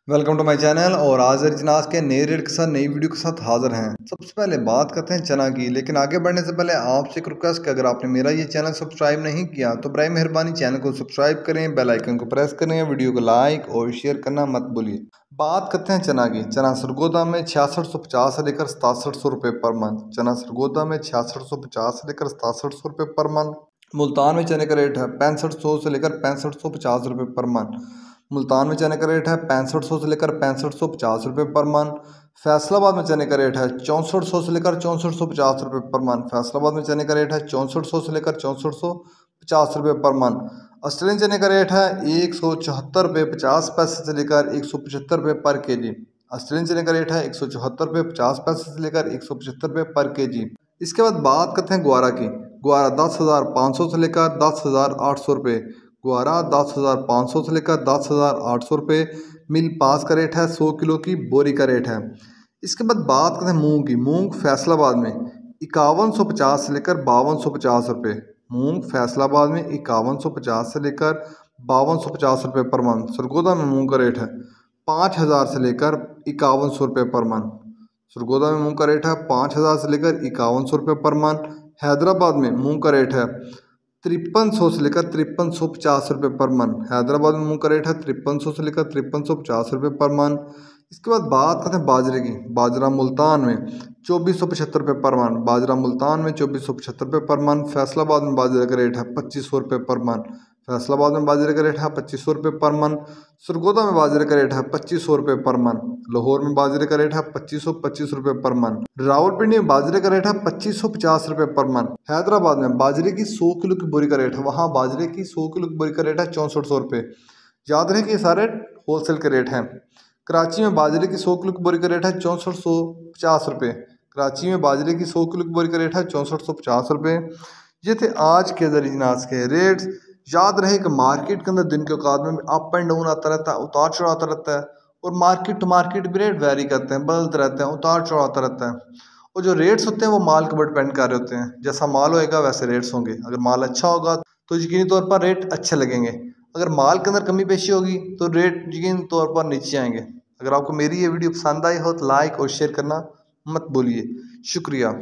Welcome to my channel. और आज अजनास के नए रेट के साथ नई वीडियो के साथ हाजिर हैं। सबसे पहले बात करते हैं चना की, लेकिन आगे बढ़ने से पहले आपसे एक रिक्वेस्ट कि अगर आपने मेरा ये चैनल सब्सक्राइब नहीं किया तो बराए मेहरबानी चैनल को सब्सक्राइब करें, बेल आइकन को प्रेस करें, वीडियो को लाइक और शेयर करना मत भूलिए। बात करते हैं चना की। चना सरगोदा में 6650 से लेकर 6700 रुपये पर मन। चना सरगोदा में 6650 से लेकर 6700 रुपये पर मन। मुल्तान में चने का रेट है 6500 से लेकर 6550 रुपये पर मन। मुल्तान में चने का रेट है 6500 से लेकर 6550 रुपये पर मन। फैसलाबाद में चने का रेट है 6400 से लेकर 6450 रुपये पर मन। फैसलाबाद में चने का रेट है 6400 से लेकर 6450 रुपये पर मन। ऑस्ट्रेलियन चने का रेट है 174 रुपये 50 पैसे से लेकर 175 रुपये पर के जी। ऑस्ट्रेलियन चने का रेट है 174 रुपये 50 पैसे से लेकर 175 रुपये पर के जी। इसके बाद बात करते हैं ग्वारा की। ग्वारा 10,500 से लेकर 10,800 रुपये। ग्वारा 10,500 से लेकर 10,800 रुपये। मिल पास का रेट है 100 किलो की बोरी का रेट है। इसके बाद बात करते हैं मूंग की। मूंग फैसलाबाद में 5150 से लेकर 5250 रुपये। मूंग फैसलाबाद में 5150 से लेकर 5250 रुपये पर मन। सरगोदा में मूंग का रेट है 5000 से लेकर 5100 रुपये पर मन। सरगोदा में मूंग का रेट है 5000 से लेकर 5100 रुपये पर मन। हैदराबाद में मूंग का रेट है 5300 से लेकर 5350 रुपये पर मन। हैदराबाद में मूंग का रेट है 5300 से लेकर 5350 रुपये पर मन। इसके बाद बात करते हैं बाजरे की। बाजरा मुल्तान में 2475 रुपये पर मन। बाजरा मुल्तान में 2475 रुपये पर मन। फैसलाबाद में बाजरे का रेट है 2500 रुपये पर मन। फैसलाबाद में बाजरे का रेट है 2500 रुपये पर मन। सरगोदा में बाजरे का रेट है 2500 रुपये पर मन। लाहौर में बाजरे का रेट है 2525 रुपये पर मन। रावलपिंडी में बाजरे का रेट है 2550 रुपये पर मन। हैदराबाद में बाजरे की 100 किलो की बोरी का रेट है, वहाँ बाजरे की 100 किलो की बोरी का रेट है 6400 रुपये। याद रहे कि ये सारे होलसेल के रेट हैं। कराची में बाजरे की 100 किलो की बोरी का रेट है 6450 रुपये। कराची में बाजरे की 100 किलो की बोरी का रेट है 6450 रुपये। ये थे आज के अजनास के रेट्स। याद रहे कि मार्केट के अंदर दिन के औकात में अप एंड डाउन आता रहता है, उतार चढ़ाव आता रहता है, और मार्केट टू मार्केट भी रेट वेरी करते हैं, बदलते रहते हैं, उतार चढ़ाव आता रहता है। और जो रेट्स होते हैं वो माल के ऊपर डिपेंड कर रहे होते हैं। जैसा माल होएगा वैसे रेट्स होंगे। अगर माल अच्छा होगा तो यकीनी तौर पर रेट अच्छे लगेंगे। अगर माल के अंदर कमी पेशी होगी तो रेट यकीनी तौर पर नीचे आएंगे। अगर आपको मेरी ये वीडियो पसंद आई हो तो लाइक और शेयर करना मत भूलिए। शुक्रिया।